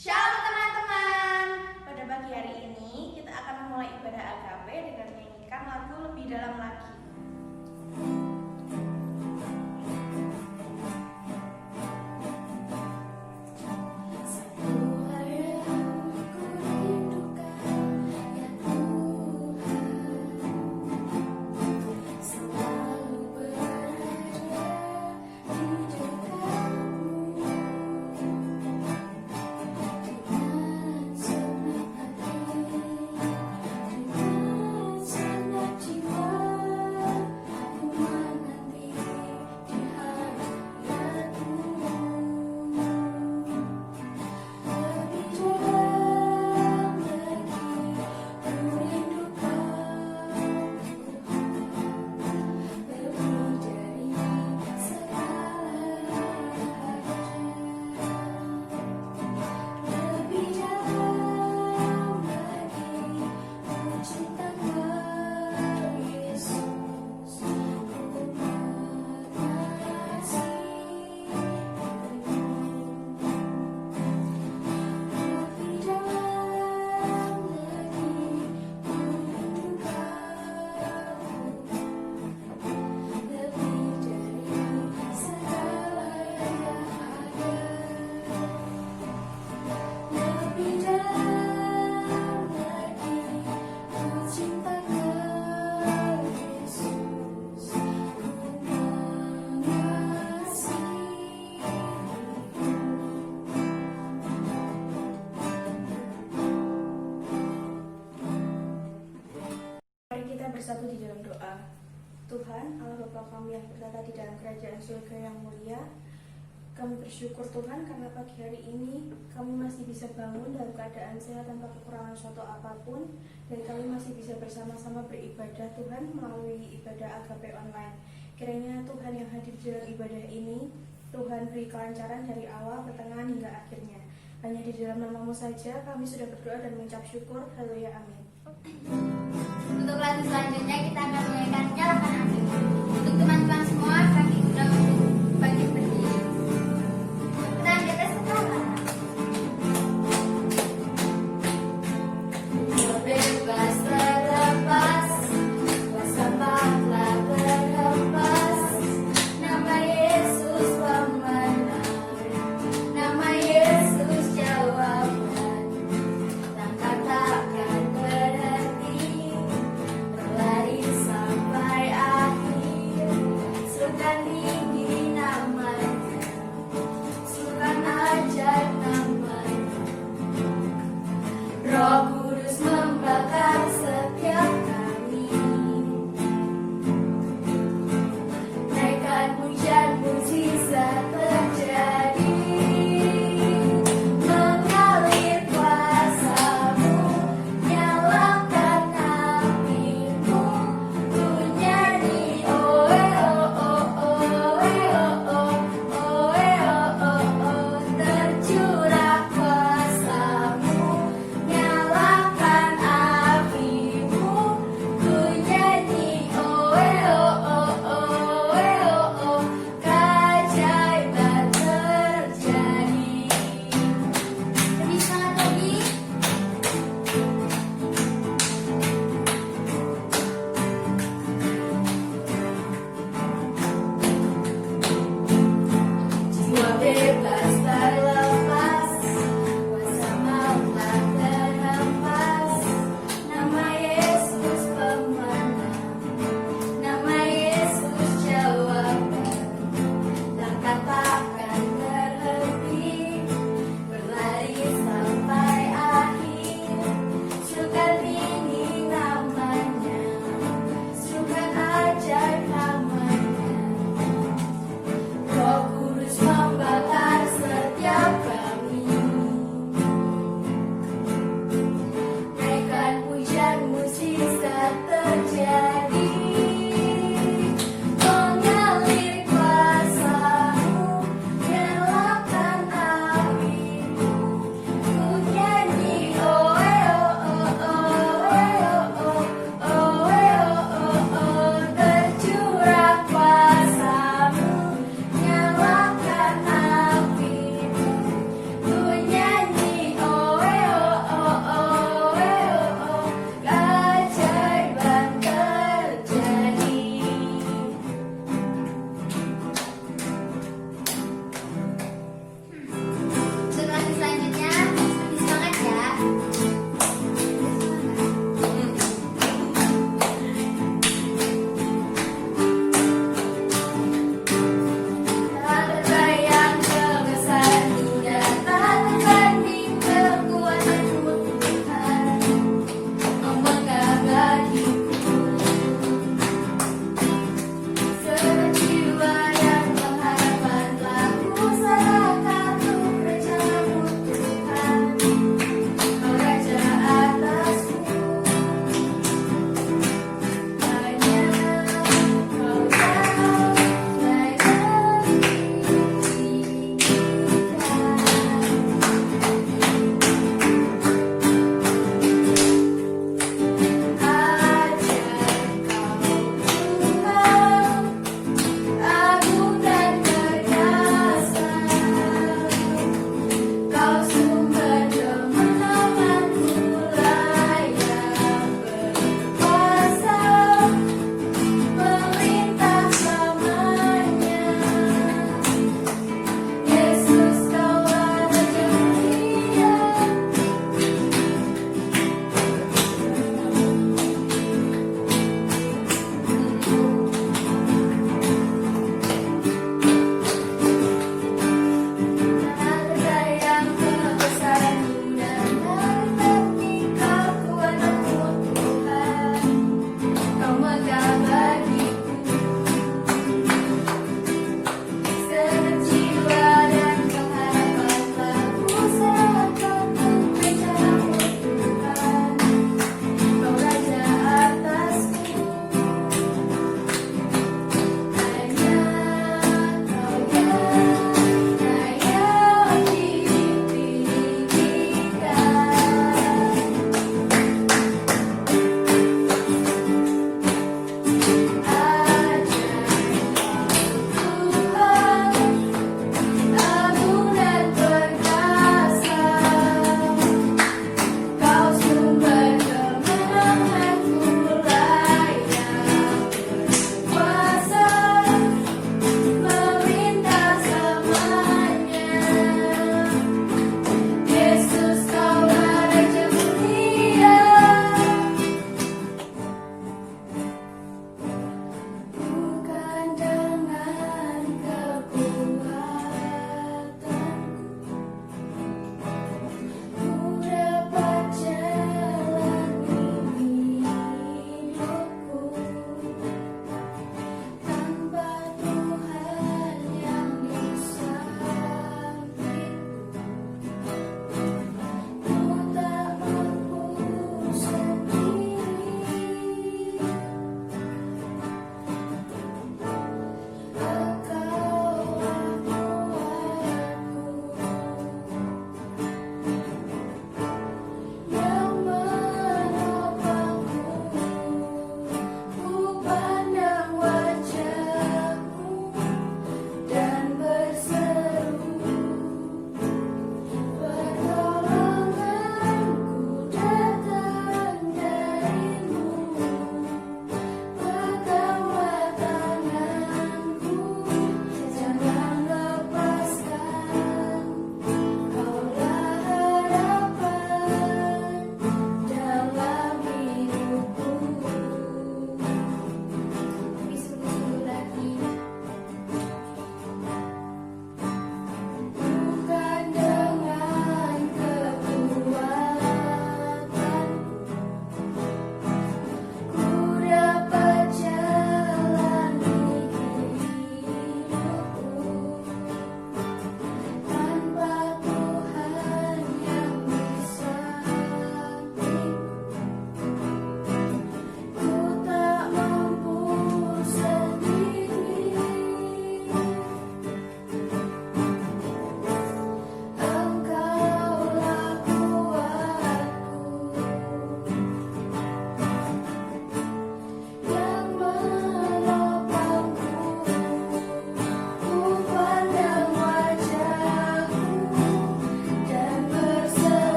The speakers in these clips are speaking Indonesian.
Shalom teman-teman. Pada pagi hari ini kita akan memulai ibadah agape dengan menyanyikan lagu Lebih Dalam Lagi. Bersatu di dalam doa. Tuhan, Allah Bapa kami yang bertata di dalam kerajaan surga yang mulia, kami bersyukur Tuhan karena pagi hari ini kami masih bisa bangun dalam keadaan sehat tanpa kekurangan suatu apapun, dan kami masih bisa bersama-sama beribadah Tuhan melalui ibadah agape online. Kiranya Tuhan yang hadir di dalam ibadah ini, Tuhan beri kelancaran dari awal, pertengahan hingga akhirnya. Hanya di dalam nama-Mu saja kami sudah berdoa dan mengucap syukur. Haleluya, amin. Untuk lagu selanjutnya kita akan menyanyikan Nyalakan Api. Untuk teman-teman semua, kaki sudah untuk bagi berdiri. Kita di atas kepala. Bebas terlepas, kuasa telah berhempas. Nama Yesus pemenang, nama Yesus jawaban. Langkah takkan berhenti, berlari sampai akhir.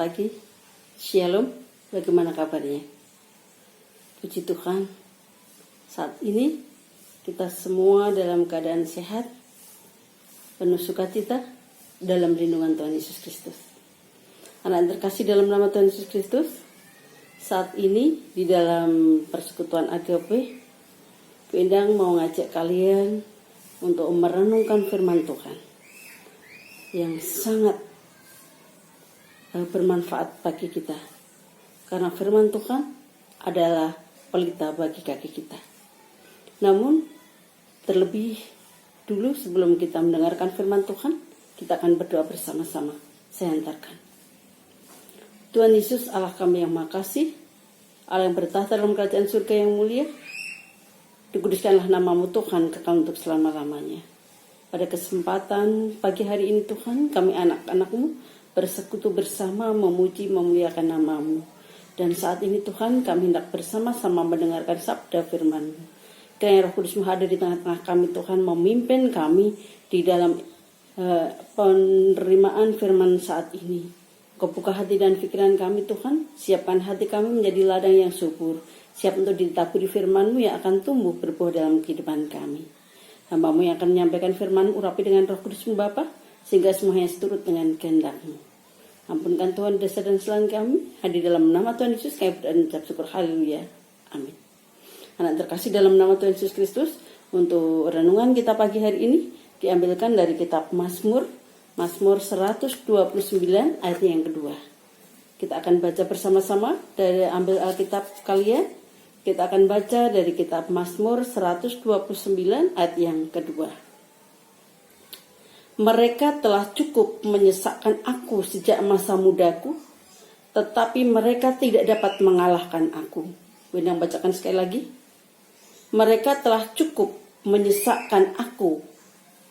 pagi. Shalom, bagaimana kabarnya? Puji Tuhan, saat ini kita semua dalam keadaan sehat, penuh sukacita dalam lindungan Tuhan Yesus Kristus. Anak yang terkasih dalam nama Tuhan Yesus Kristus, saat ini di dalam persekutuan agape, Bu Endang mau ngajak kalian untuk merenungkan firman Tuhan yang sangat bermanfaat bagi kita, karena firman Tuhan adalah pelita bagi kaki kita. Namun terlebih dulu sebelum kita mendengarkan firman Tuhan, kita akan berdoa bersama-sama. Saya hantarkan. Tuhan Yesus, Allah kami yang Maha Kasih, Allah yang bertahta dalam kerajaan surga yang mulia, dikuduskanlah nama-Mu Tuhan kekal untuk selama-lamanya. Pada kesempatan pagi hari ini Tuhan, kami anak-anak-Mu bersekutu bersama memuji memuliakan nama-Mu. Dan saat ini Tuhan, kami hendak bersama-sama mendengarkan sabda firman-Mu. Kiranya Roh Kudus-Mu hadir di tengah-tengah kami Tuhan, memimpin kami di dalam penerimaan firman saat ini. Kau buka hati dan pikiran kami Tuhan, siapkan hati kami menjadi ladang yang subur, siap untuk ditaburi firman-Mu yang akan tumbuh berbuah dalam kehidupan kami. Hamba-Mu yang akan menyampaikan firman, urapi dengan Roh Kudus-Mu Bapa, sehingga semuanya seturut dengan kehendak-Mu. Ampunkan Tuhan dosa dan kesalahan kami. Hadir dalam nama Tuhan Yesus kami berdoa dan mengucap syukur. Haleluya. Amin. Anak terkasih dalam nama Tuhan Yesus Kristus, untuk renungan kita pagi hari ini diambilkan dari kitab Mazmur 129 ayat yang kedua. Kita akan baca bersama-sama dari ambil Alkitab kalian. Kita akan baca dari kitab Mazmur 129 ayat yang kedua. Mereka telah cukup menyesakkan aku sejak masa mudaku, tetapi mereka tidak dapat mengalahkan aku. Yang bacakan sekali lagi. Mereka telah cukup menyesakkan aku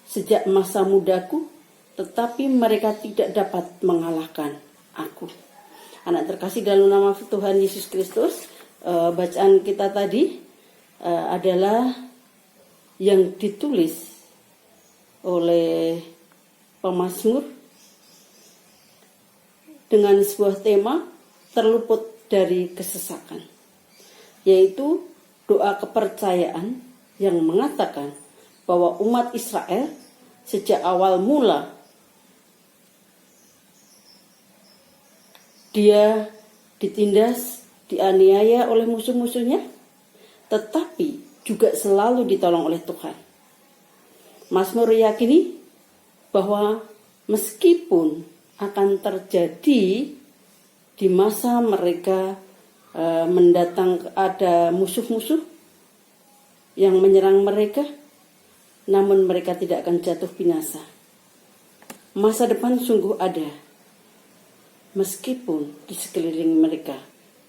sejak masa mudaku, tetapi mereka tidak dapat mengalahkan aku. Anak terkasih dalam nama Tuhan Yesus Kristus, bacaan kita tadi adalah yang ditulis oleh pemazmur dengan sebuah tema terluput dari kesesakan, yaitu doa kepercayaan yang mengatakan bahwa umat Israel sejak awal mula dia ditindas, dianiaya oleh musuh-musuhnya, tetapi juga selalu ditolong oleh Tuhan. Mazmur yakini bahwa meskipun akan terjadi di masa mereka mendatang ada musuh-musuh yang menyerang mereka, namun mereka tidak akan jatuh binasa. Masa depan sungguh ada, meskipun di sekeliling mereka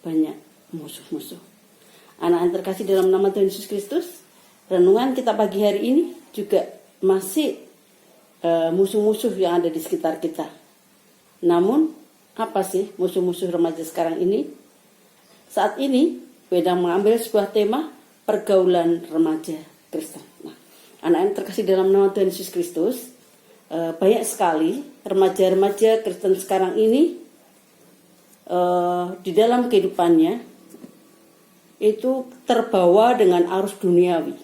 banyak musuh-musuh. Anak yang terkasih dalam nama Tuhan Yesus Kristus, renungan kita pagi hari ini juga masih musuh-musuh yang ada di sekitar kita. Namun, apa sih musuh-musuh remaja sekarang ini? Saat ini, Beda mengambil sebuah tema pergaulan remaja Kristen. Nah, anak yang terkasih dalam nama Tuhan Yesus Kristus, banyak sekali remaja-remaja Kristen sekarang ini di dalam kehidupannya itu terbawa dengan arus duniawi,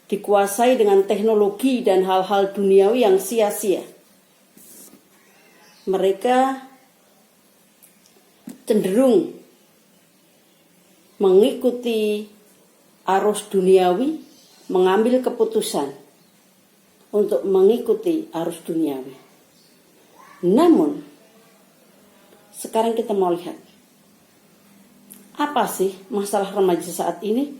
dikuasai dengan teknologi dan hal-hal duniawi yang sia-sia. Mereka cenderung mengikuti arus duniawi, mengambil keputusan untuk mengikuti arus duniawi. Namun, sekarang kita mau lihat, apa sih masalah remaja saat ini?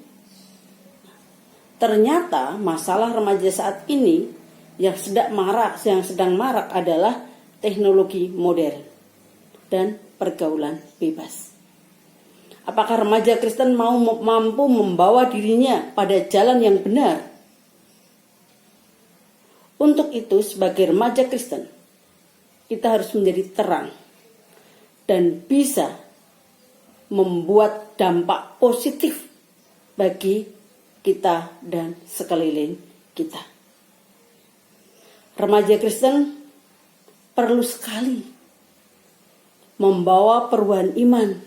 Ternyata masalah remaja saat ini yang sedang marak adalah teknologi modern dan pergaulan bebas. Apakah remaja Kristen mampu membawa dirinya pada jalan yang benar? Untuk itu, sebagai remaja Kristen, kita harus menjadi terang dan bisa membuat dampak positif bagi kita dan sekeliling kita. Remaja Kristen perlu sekali membawa perubahan iman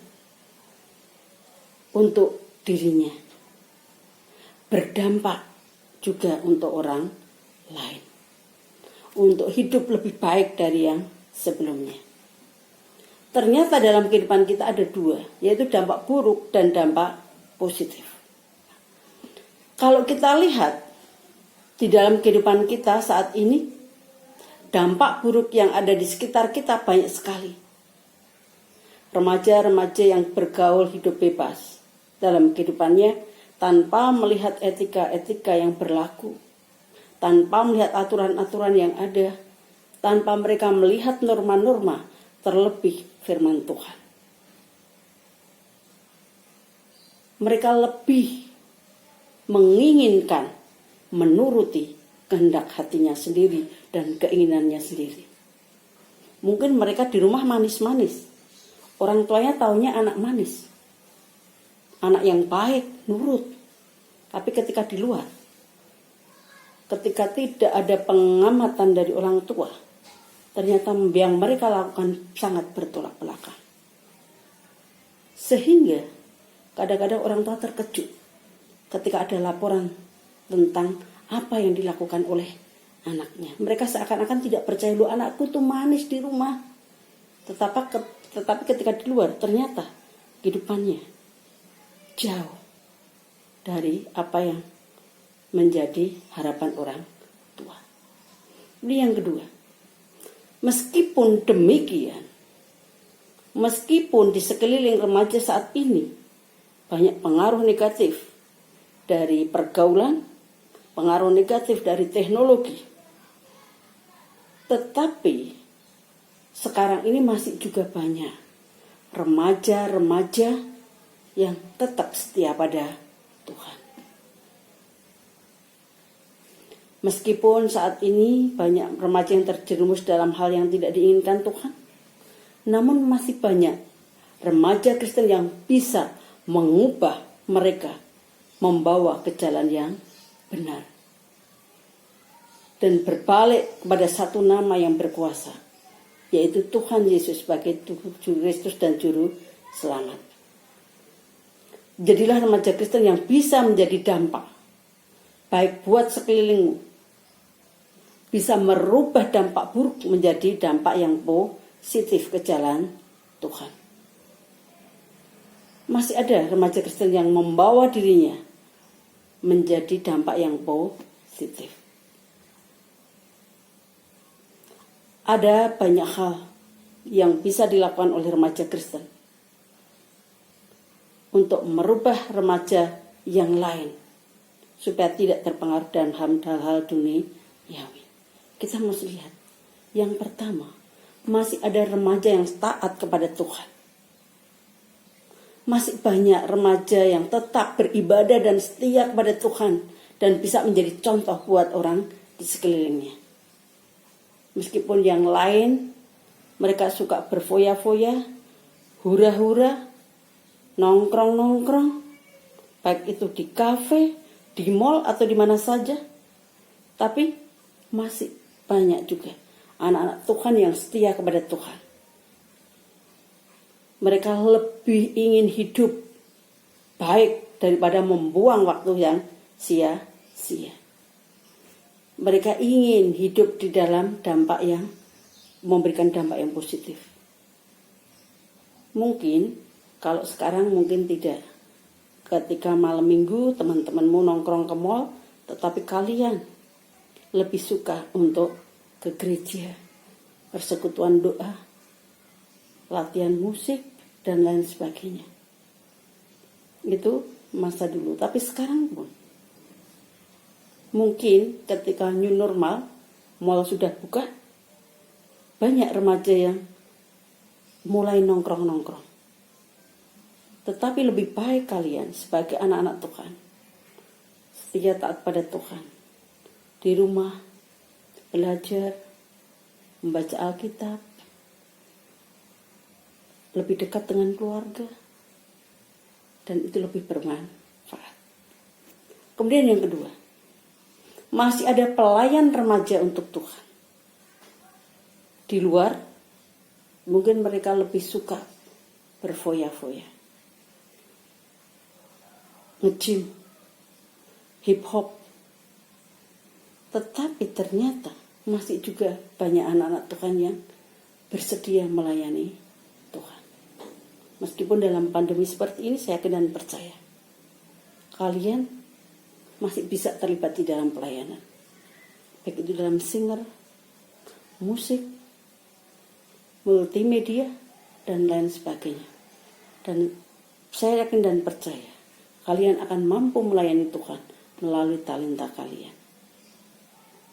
untuk dirinya, berdampak juga untuk orang lain, untuk hidup lebih baik dari yang sebelumnya. Ternyata dalam kehidupan kita ada dua, yaitu dampak buruk dan dampak positif. Kalau kita lihat di dalam kehidupan kita saat ini, dampak buruk yang ada di sekitar kita banyak sekali. Remaja-remaja yang bergaul hidup bebas dalam kehidupannya tanpa melihat etika-etika yang berlaku, tanpa melihat aturan-aturan yang ada, tanpa mereka melihat norma-norma, terlebih firman Tuhan. Mereka lebih menginginkan menuruti kehendak hatinya sendiri dan keinginannya sendiri. Mungkin mereka di rumah manis-manis, orang tuanya taunya anak manis, anak yang baik, nurut. Tapi ketika di luar, ketika tidak ada pengamatan dari orang tua, ternyata yang mereka lakukan sangat bertolak belakang. Sehingga kadang-kadang orang tua terkejut ketika ada laporan tentang apa yang dilakukan oleh anaknya. Mereka seakan-akan tidak percaya, lu anakku tuh manis di rumah. Tetapi ketika di luar ternyata kehidupannya jauh dari apa yang menjadi harapan orang tua. Ini yang kedua. Meskipun demikian, meskipun di sekeliling remaja saat ini banyak pengaruh negatif dari pergaulan, pengaruh negatif dari teknologi, tetapi sekarang ini masih juga banyak remaja-remaja yang tetap setia pada Tuhan. Meskipun saat ini banyak remaja yang terjerumus dalam hal yang tidak diinginkan Tuhan, namun masih banyak remaja Kristen yang bisa mengubah mereka, membawa ke jalan yang benar, dan berbalik kepada satu nama yang berkuasa, yaitu Tuhan Yesus sebagai Juru Kristus dan Juru Selamat. Jadilah remaja Kristen yang bisa menjadi dampak, baik buat sekelilingmu, bisa merubah dampak buruk menjadi dampak yang positif ke jalan Tuhan. Masih ada remaja Kristen yang membawa dirinya menjadi dampak yang positif. Ada banyak hal yang bisa dilakukan oleh remaja Kristen untuk merubah remaja yang lain supaya tidak terpengaruh dalam hal-hal duniawi. Kita harus lihat, yang pertama, masih ada remaja yang taat kepada Tuhan. Masih banyak remaja yang tetap beribadah dan setia kepada Tuhan dan bisa menjadi contoh buat orang di sekelilingnya. Meskipun yang lain mereka suka berfoya-foya, hura-hura, nongkrong-nongkrong, baik itu di kafe, di mall atau di mana saja, tapi masih banyak juga anak-anak Tuhan yang setia kepada Tuhan. Mereka lebih ingin hidup baik daripada membuang waktu yang sia-sia. Mereka ingin hidup di dalam dampak yang memberikan dampak yang positif. Mungkin kalau sekarang mungkin tidak. Ketika malam minggu teman-temanmu nongkrong ke mall, tetapi kalian lebih suka untuk ke gereja, persekutuan doa, latihan musik, dan lain sebagainya. Itu masa dulu. Tapi sekarang pun, mungkin ketika new normal, mall sudah buka, banyak remaja yang mulai nongkrong-nongkrong. Tetapi lebih baik kalian sebagai anak-anak Tuhan, setia taat pada Tuhan, di rumah, belajar, membaca Alkitab, lebih dekat dengan keluarga, dan itu lebih bermanfaat. Kemudian yang kedua, masih ada pelayan remaja untuk Tuhan. Di luar, Mungkin mereka lebih suka berfoya-foya, nge-gym, hip hop. Tetapi ternyata masih juga banyak anak-anak Tuhan yang bersedia melayani Tuhan. Meskipun dalam pandemi seperti ini, saya yakin dan percaya kalian masih bisa terlibat di dalam pelayanan. Baik itu dalam singer, musik, multimedia, dan lain sebagainya. Dan saya yakin dan percaya kalian akan mampu melayani Tuhan melalui talenta kalian.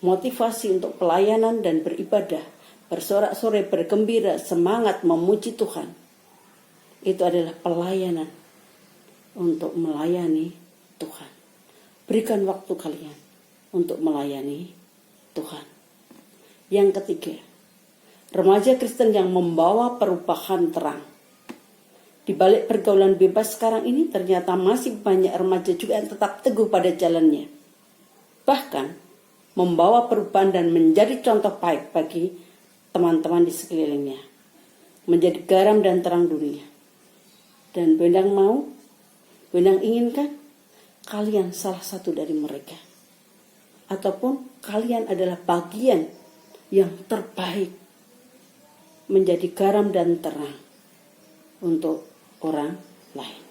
Motivasi untuk pelayanan dan beribadah, bersorak-sorai, bergembira, semangat memuji Tuhan, itu adalah pelayanan untuk melayani Tuhan. Berikan waktu kalian untuk melayani Tuhan. Yang ketiga, remaja Kristen yang membawa perubahan terang. Di balik pergaulan bebas sekarang ini, ternyata masih banyak remaja juga yang tetap teguh pada jalannya. Bahkan membawa perubahan dan menjadi contoh baik bagi teman-teman di sekelilingnya. Menjadi garam dan terang dunia. Dan Bendang inginkan kalian salah satu dari mereka. Ataupun kalian adalah bagian yang terbaik. Menjadi garam dan terang untuk orang lain.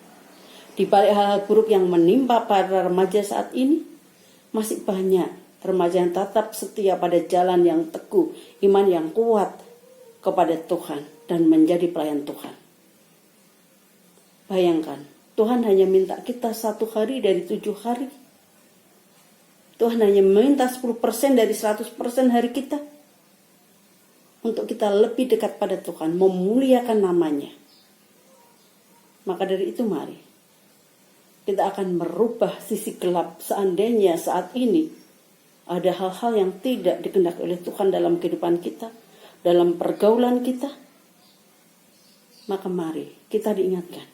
Di balik hal-hal buruk yang menimpa para remaja saat ini, masih banyak remaja yang tetap setia pada jalan yang teguh, iman yang kuat kepada Tuhan dan menjadi pelayan Tuhan. Bayangkan, Tuhan hanya minta kita 1 hari dari 7 hari. Tuhan hanya meminta 10% dari 100% hari kita. Untuk kita lebih dekat pada Tuhan, memuliakan namanya. Maka dari itu mari kita akan merubah sisi gelap seandainya saat ini ada hal-hal yang tidak dikehendaki oleh Tuhan dalam kehidupan kita, dalam pergaulan kita. Maka mari kita diingatkan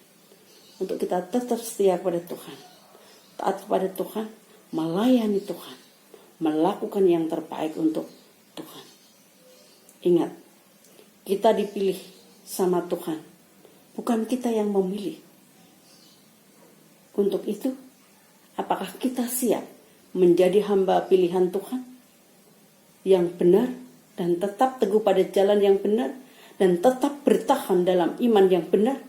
untuk kita tetap setia kepada Tuhan, taat kepada Tuhan, melayani Tuhan, melakukan yang terbaik untuk Tuhan. Ingat, kita dipilih sama Tuhan, bukan kita yang memilih. Untuk itu, apakah kita siap menjadi hamba pilihan Tuhan yang benar dan tetap teguh pada jalan yang benar dan tetap bertahan dalam iman yang benar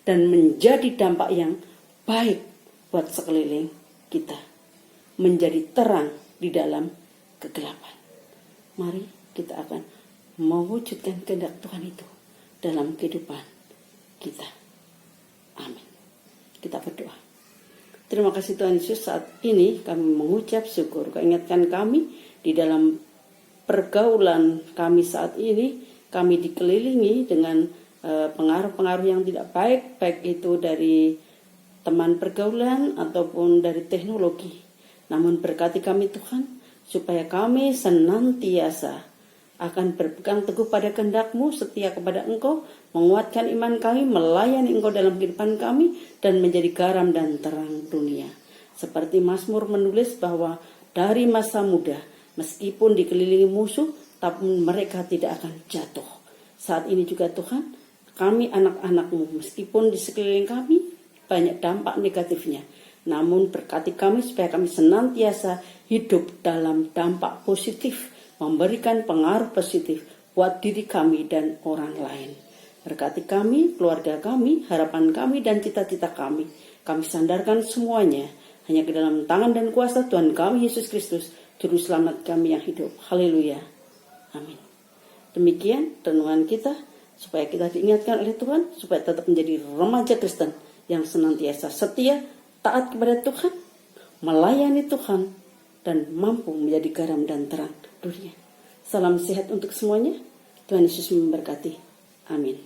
dan menjadi dampak yang baik buat sekeliling kita, menjadi terang di dalam kegelapan. Mari kita akan mewujudkan kehendak Tuhan itu dalam kehidupan kita. Amin. Kita berdoa. Terima kasih Tuhan Yesus, saat ini kami mengucap syukur. Kau ingatkan kami di dalam pergaulan kami saat ini, kami dikelilingi dengan pengaruh-pengaruh yang tidak baik, baik itu dari teman pergaulan ataupun dari teknologi. Namun berkati kami Tuhan, supaya kami senantiasa akan berpegang teguh pada kehendak-Mu, setia kepada Engkau, menguatkan iman kami, melayani Engkau dalam kehidupan kami, dan menjadi garam dan terang dunia. Seperti Mazmur menulis bahwa dari masa muda, meskipun dikelilingi musuh, tapi mereka tidak akan jatuh. Saat ini juga Tuhan, kami anak-anak-Mu, meskipun di sekeliling kami banyak dampak negatifnya, namun berkati kami supaya kami senantiasa hidup dalam dampak positif, memberikan pengaruh positif buat diri kami dan orang lain. Berkati kami, keluarga kami, harapan kami, dan cita-cita kami. Kami sandarkan semuanya hanya ke dalam tangan dan kuasa Tuhan kami Yesus Kristus, Juru Selamat kami yang hidup. Haleluya. Amin. Demikian renungan kita, supaya kita diingatkan oleh Tuhan, supaya tetap menjadi remaja Kristen yang senantiasa setia, taat kepada Tuhan, melayani Tuhan, dan mampu menjadi garam dan terang dunia. Salam sehat untuk semuanya. Tuhan Yesus memberkati. Amin.